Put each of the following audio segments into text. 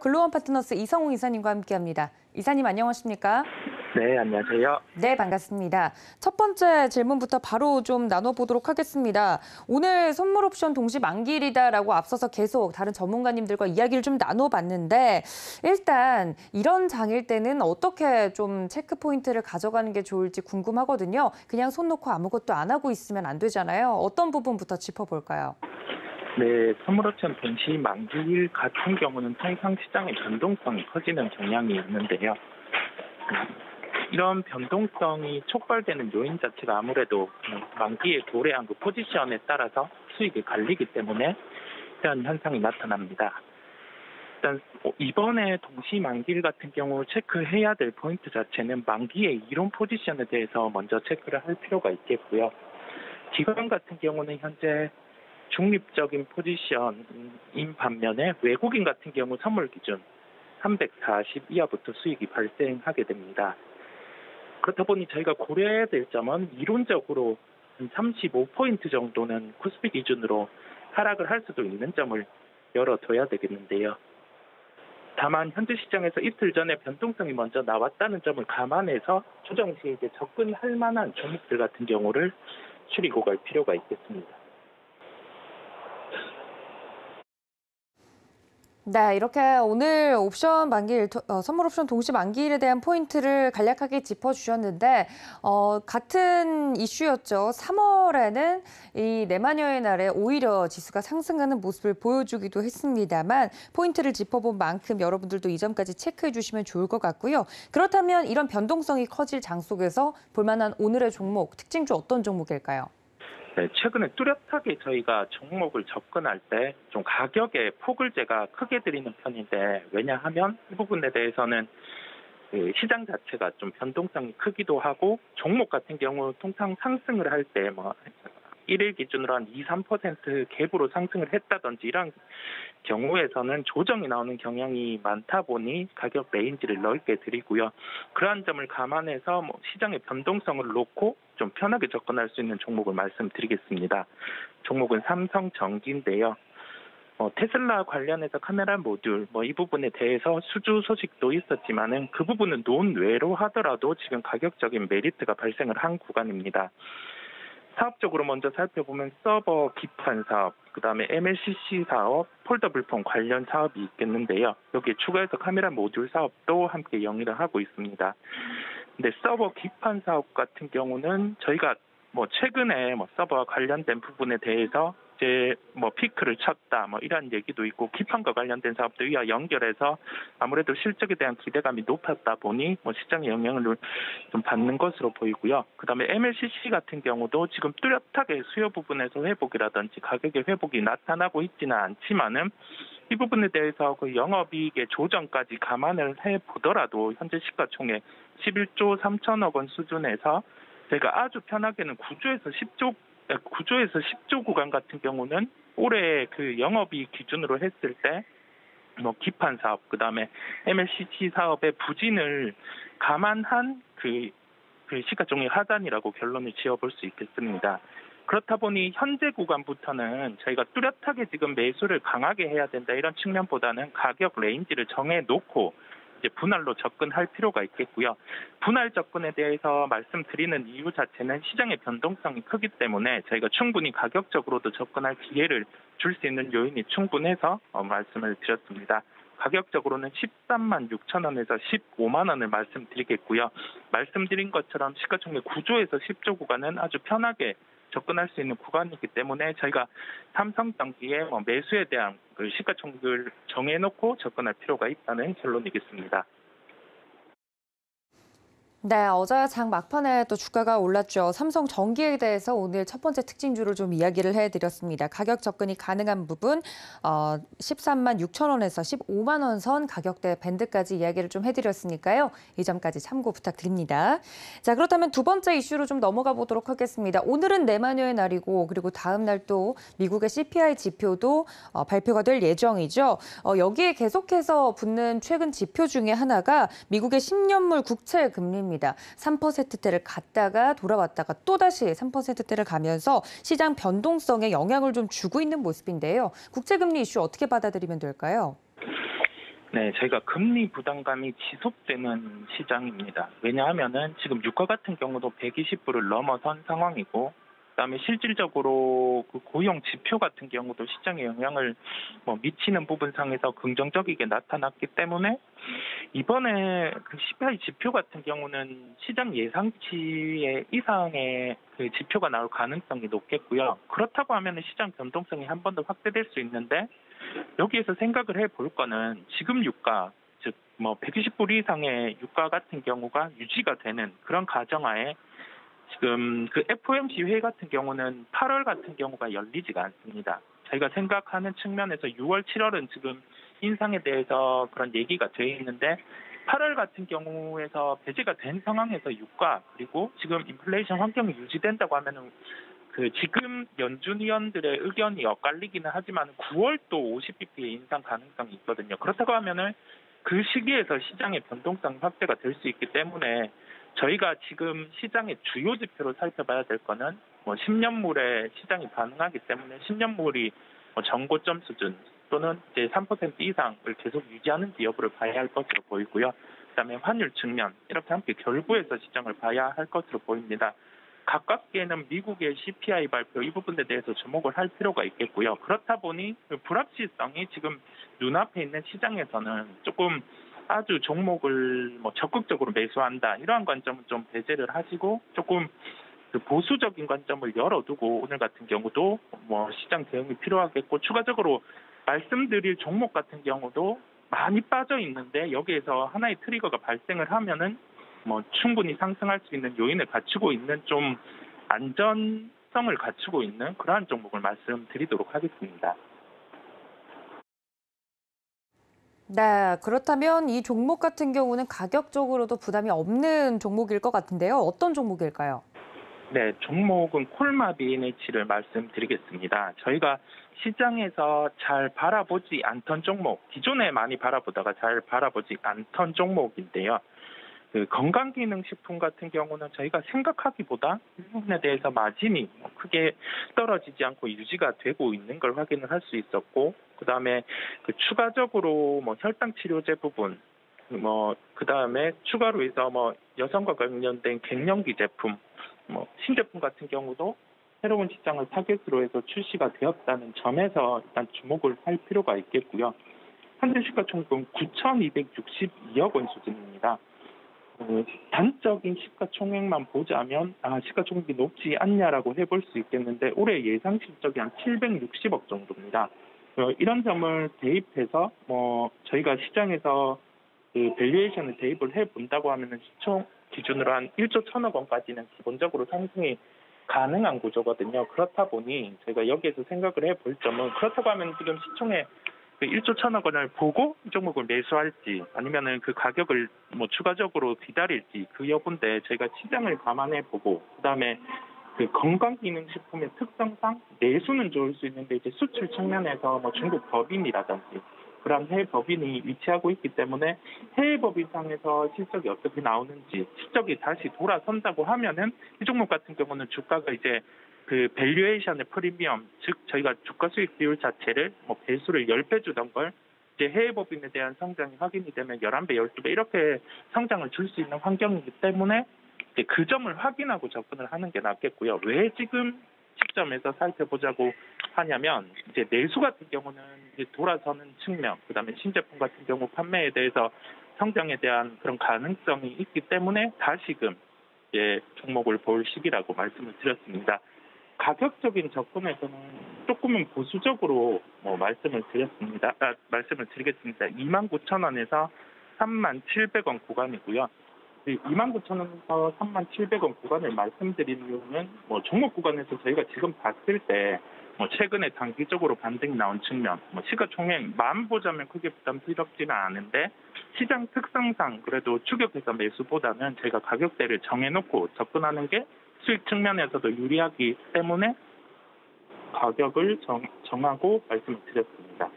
글로원 파트너스 이성웅 이사님과 함께합니다. 이사님 안녕하십니까? 네, 안녕하세요. 네, 반갑습니다. 첫 번째 질문부터 바로 좀 나눠보도록 하겠습니다. 오늘 선물 옵션 동시 만기일이다라고 앞서서 계속 다른 전문가님들과 이야기를 좀 나눠봤는데 일단 이런 장일 때는 어떻게 좀 체크 포인트를 가져가는 게 좋을지 궁금하거든요. 그냥 손 놓고 아무것도 안 하고 있으면 안 되잖아요. 어떤 부분부터 짚어볼까요? 네, 선물옵션 동시 만기일 같은 경우는 통상 시장의 변동성이 커지는 경향이 있는데요. 이런 변동성이 촉발되는 요인 자체가 아무래도 만기의 도래한 그 포지션에 따라서 수익이 갈리기 때문에 이런 현상이 나타납니다. 일단 이번에 동시 만기일 같은 경우 체크해야 될 포인트 자체는 만기의 이론 포지션에 대해서 먼저 체크를 할 필요가 있겠고요. 기관 같은 경우는 현재 중립적인 포지션인 반면에 외국인 같은 경우 선물 기준 340 이하부터 수익이 발생하게 됩니다. 그렇다 보니 저희가 고려해야 될 점은 이론적으로 35포인트 정도는 코스피 기준으로 하락을 할 수도 있는 점을 열어둬야 되겠는데요. 다만 현재 시장에서 이틀 전에 변동성이 먼저 나왔다는 점을 감안해서 조정 시에 이제 접근할 만한 종목들 같은 경우를 추리고 갈 필요가 있겠습니다. 네, 이렇게 오늘 옵션 만기일, 선물 옵션 동시 만기일에 대한 포인트를 간략하게 짚어주셨는데 같은 이슈였죠. 3월에는 이 내마녀의 날에 오히려 지수가 상승하는 모습을 보여주기도 했습니다만 포인트를 짚어본 만큼 여러분들도 이 점까지 체크해 주시면 좋을 것 같고요. 그렇다면 이런 변동성이 커질 장 속에서 볼만한 오늘의 종목, 특징주 어떤 종목일까요? 네, 최근에 뚜렷하게 저희가 종목을 접근할 때 좀 가격의 폭을 제가 크게 드리는 편인데 왜냐하면 이 부분에 대해서는 시장 자체가 좀 변동성이 크기도 하고 종목 같은 경우 통상 상승을 할 때 뭐 1일 기준으로 한 2, 3% 갭으로 상승을 했다든지 이런 경우에서는 조정이 나오는 경향이 많다 보니 가격 레인지를 넓게 드리고요. 그러한 점을 감안해서 시장의 변동성을 놓고 좀 편하게 접근할 수 있는 종목을 말씀드리겠습니다. 종목은 삼성전기인데요. 테슬라 관련해서 카메라 모듈 이 부분에 대해서 수주 소식도 있었지만은 그 부분은 논외로 하더라도 지금 가격적인 메리트가 발생을 한 구간입니다. 사업적으로 먼저 살펴보면 서버 기판 사업, 그다음에 MLCC 사업, 폴더블폰 관련 사업이 있겠는데요. 여기에 추가해서 카메라 모듈 사업도 함께 영위를 하고 있습니다. 근데 서버 기판 사업 같은 경우는 저희가 최근에 서버와 관련된 부분에 대해서 이제 피크를 쳤다 이런 얘기도 있고 기판과 관련된 사업도 이와 연결해서 아무래도 실적에 대한 기대감이 높았다 보니 시장의 영향을 좀 받는 것으로 보이고요. 그다음에 MLCC 같은 경우도 지금 뚜렷하게 수요 부분에서 회복이라든지 가격의 회복이 나타나고 있지는 않지만은 이 부분에 대해서 그 영업이익의 조정까지 감안을 해보더라도 현재 시가총액 11조 3천억 원 수준에서 저희가 아주 편하게는 9조에서 10조 구간 같은 경우는 올해 그 영업이익 기준으로 했을 때 기판 사업, 그다음에 MLCC 사업의 부진을 감안한 그 시가총액 하단이라고 결론을 지어볼 수 있겠습니다. 그렇다 보니 현재 구간부터는 저희가 뚜렷하게 지금 매수를 강하게 해야 된다 이런 측면보다는 가격 레인지를 정해놓고 이제 분할로 접근할 필요가 있겠고요. 분할 접근에 대해서 말씀드리는 이유 자체는 시장의 변동성이 크기 때문에 저희가 충분히 가격적으로도 접근할 기회를 줄 수 있는 요인이 충분해서 말씀을 드렸습니다. 가격적으로는 13만 6천 원에서 15만 원을 말씀드리겠고요. 말씀드린 것처럼 시가총액 9조에서 10조 구간은 아주 편하게 접근할 수 있는 구간이기 때문에 저희가 삼성전기의 매수에 대한 그 시가총액을 정해놓고 접근할 필요가 있다는 결론이겠습니다. 네, 어제 장 막판에 또 주가가 올랐죠. 삼성전기에 대해서 오늘 첫 번째 특징주를 좀 이야기를 해드렸습니다. 가격 접근이 가능한 부분 13만 6천 원에서 15만 원 선 가격대 밴드까지 이야기를 좀 해드렸으니까요. 이 점까지 참고 부탁드립니다. 자, 그렇다면 두 번째 이슈로 좀 넘어가 보도록 하겠습니다. 오늘은 내마녀의 날이고 그리고 다음 날 또 미국의 CPI 지표도 발표가 될 예정이죠. 여기에 계속해서 붙는 최근 지표 중에 하나가 미국의 10년물 국채 금리입니다. 3%대를 갔다가 돌아왔다가 또다시 3%대를 가면서 시장 변동성에 영향을 좀 주고 있는 모습인데요. 국채금리 이슈 어떻게 받아들이면 될까요? 네, 저희가 금리 부담감이 지속되는 시장입니다. 왜냐하면은 지금 유가 같은 경우도 120불을 넘어선 상황이고, 그다음에 실질적으로 그 고용 지표 같은 경우도 시장에 영향을 미치는 부분상에서 긍정적이게 나타났기 때문에 이번에 그 CPI 지표 같은 경우는 시장 예상치 이상의 그 지표가 나올 가능성이 높겠고요. 그렇다고 하면 시장 변동성이 한 번 더 확대될 수 있는데 여기에서 생각을 해볼 거는 지금 유가, 즉 120불 이상의 유가 같은 경우가 유지가 되는 그런 가정하에 지금 그 FOMC 회의 같은 경우는 8월 같은 경우가 열리지가 않습니다. 저희가 생각하는 측면에서 6월, 7월은 지금 인상에 대해서 그런 얘기가 돼 있는데 8월 같은 경우에서 배제가 된 상황에서 유가 그리고 지금 인플레이션 환경이 유지된다고 하면은 그 지금 연준 위원들의 의견이 엇갈리기는 하지만 9월 또 50bp의 인상 가능성이 있거든요. 그렇다고 하면은 그 시기에서 시장의 변동성 확대가 될 수 있기 때문에 저희가 지금 시장의 주요 지표로 살펴봐야 될 거는 10년물에 시장이 반응하기 때문에 10년물이 정고점 수준 또는 이제 3% 이상을 계속 유지하는지 여부를 봐야 할 것으로 보이고요. 그다음에 환율 측면 이렇게 함께 결부해서 시장을 봐야 할 것으로 보입니다. 가깝게는 미국의 CPI 발표 이 부분에 대해서 주목을 할 필요가 있겠고요. 그렇다 보니 그 불확실성이 지금 눈앞에 있는 시장에서는 조금 아주 종목을 적극적으로 매수한다 이러한 관점은 좀 배제를 하시고 조금 그 보수적인 관점을 열어두고 오늘 같은 경우도 시장 대응이 필요하겠고 추가적으로 말씀드릴 종목 같은 경우도 많이 빠져 있는데 여기에서 하나의 트리거가 발생을 하면은 충분히 상승할 수 있는 요인을 갖추고 있는 좀 안전성을 갖추고 있는 그러한 종목을 말씀드리도록 하겠습니다. 네, 그렇다면 이 종목 같은 경우는 가격적으로도 부담이 없는 종목일 것 같은데요. 어떤 종목일까요? 네, 종목은 콜마비네치를 말씀드리겠습니다. 저희가 시장에서 잘 바라보지 않던 종목, 기존에 많이 바라보다가 잘 바라보지 않던 종목인데요. 그 건강기능식품 같은 경우는 저희가 생각하기보다 이 부분에 대해서 마진이 크게 떨어지지 않고 유지가 되고 있는 걸 확인을 할 수 있었고, 그 다음에 그 추가적으로 혈당치료제 부분, 그 다음에 추가로 해서 여성과 관련된 갱년기 제품, 신제품 같은 경우도 새로운 시장을 타겟으로 해서 출시가 되었다는 점에서 일단 주목을 할 필요가 있겠고요. 현재 시가총액은 9,262억 원 수준입니다. 단적인 시가총액만 보자면 시가총액이 높지 않냐라고 해볼 수 있겠는데 올해 예상 실적이 한 760억 정도입니다. 이런 점을 대입해서 저희가 시장에서 그 밸류에이션을 대입을 해본다고 하면은 시총 기준으로 한 1조 1천억 원까지는 기본적으로 상승이 가능한 구조거든요. 그렇다 보니 저희가 여기에서 생각을 해볼 점은 그렇다고 하면 지금 시총에 그 1조 1천억 원을 보고 이 종목을 매수할지 아니면은 그 가격을 추가적으로 기다릴지 그 여부인데 저희가 시장을 감안해 보고 그다음에 그 건강기능식품의 특성상 내수는 좋을 수 있는데 이제 수출 측면에서 중국 법인이라든지 그런 해외 법인이 위치하고 있기 때문에 해외 법인상에서 실적이 어떻게 나오는지 실적이 다시 돌아선다고 하면은 이 종목 같은 경우는 주가가 이제 그 밸류에이션의 프리미엄 즉 저희가 주가 수익 비율 자체를 배수를 10배 주던 걸 이제 해외 법인에 대한 성장이 확인이 되면 11배, 12배 이렇게 성장을 줄 수 있는 환경이기 때문에 이제 그 점을 확인하고 접근을 하는 게 낫겠고요. 왜 지금 시점에서 살펴보자고 하냐면 이제 내수 같은 경우는 이제 돌아서는 측면, 그다음에 신제품 같은 경우 판매에 대해서 성장에 대한 그런 가능성이 있기 때문에 다시금 이제 종목을 볼 시기라고 말씀을 드렸습니다. 가격적인 접근에서는 조금은 보수적으로 말씀을 드리겠습니다. 29,000원에서 39,700원 구간이고요. 29,000원에서 39,700원 구간을 말씀드린 이유는 종목 구간에서 저희가 지금 봤을 때 최근에 단기적으로 반등이 나온 측면, 시가총액만 보자면 크게 부담스럽지는 않은데 시장 특성상 그래도 추격해서 매수보다는 저희가 가격대를 정해놓고 접근하는 게 수익 측면에서도 유리하기 때문에 가격을 정하고 말씀을 드렸습니다.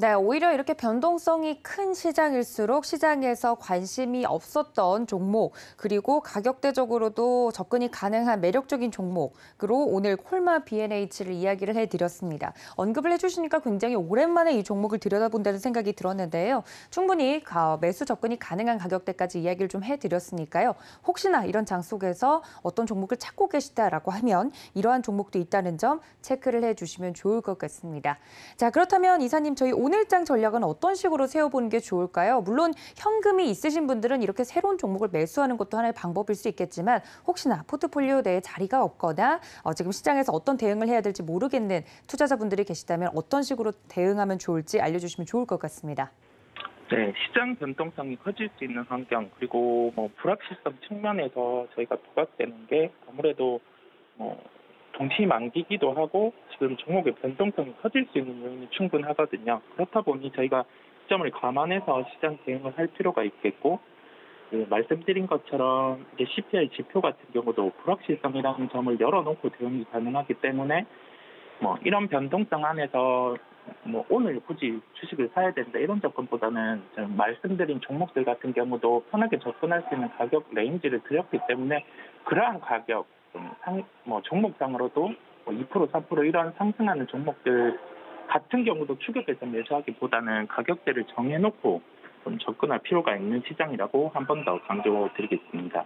네, 오히려 이렇게 변동성이 큰 시장일수록 시장에서 관심이 없었던 종목, 그리고 가격대적으로도 접근이 가능한 매력적인 종목으로 오늘 콜마 B&H를 이야기를 해드렸습니다. 언급을 해주시니까 굉장히 오랜만에 이 종목을 들여다본다는 생각이 들었는데요. 충분히 매수 접근이 가능한 가격대까지 이야기를 좀 해드렸으니까요. 혹시나 이런 장 속에서 어떤 종목을 찾고 계시다라고 하면 이러한 종목도 있다는 점 체크를 해주시면 좋을 것 같습니다. 자, 그렇다면 이사님, 저희 오늘장 전략은 어떤 식으로 세워보는 게 좋을까요? 물론 현금이 있으신 분들은 이렇게 새로운 종목을 매수하는 것도 하나의 방법일 수 있겠지만 혹시나 포트폴리오 내에 자리가 없거나 지금 시장에서 어떤 대응을 해야 될지 모르겠는 투자자분들이 계시다면 어떤 식으로 대응하면 좋을지 알려주시면 좋을 것 같습니다. 네, 시장 변동성이 커질 수 있는 환경, 그리고 불확실성 측면에서 저희가 부각되는 게 아무래도 동시 만기기도 하고 지금 종목의 변동성이 커질 수 있는 요인이 충분하거든요. 그렇다 보니 저희가 시점을 감안해서 시장 대응을 할 필요가 있겠고, 말씀드린 것처럼 이제 CPI 지표 같은 경우도 불확실성이라는 점을 열어놓고 대응이 가능하기 때문에 이런 변동성 안에서 오늘 굳이 주식을 사야 된다 이런 접근보다는 말씀드린 종목들 같은 경우도 편하게 접근할 수 있는 가격 레인지를 드렸기 때문에 그러한 가격 종목상으로도 2%, 4% 이러한 상승하는 종목들 같은 경우도 추격해서 매수하기보다는 가격대를 정해놓고 좀 접근할 필요가 있는 시장이라고 한 번 더 강조드리겠습니다.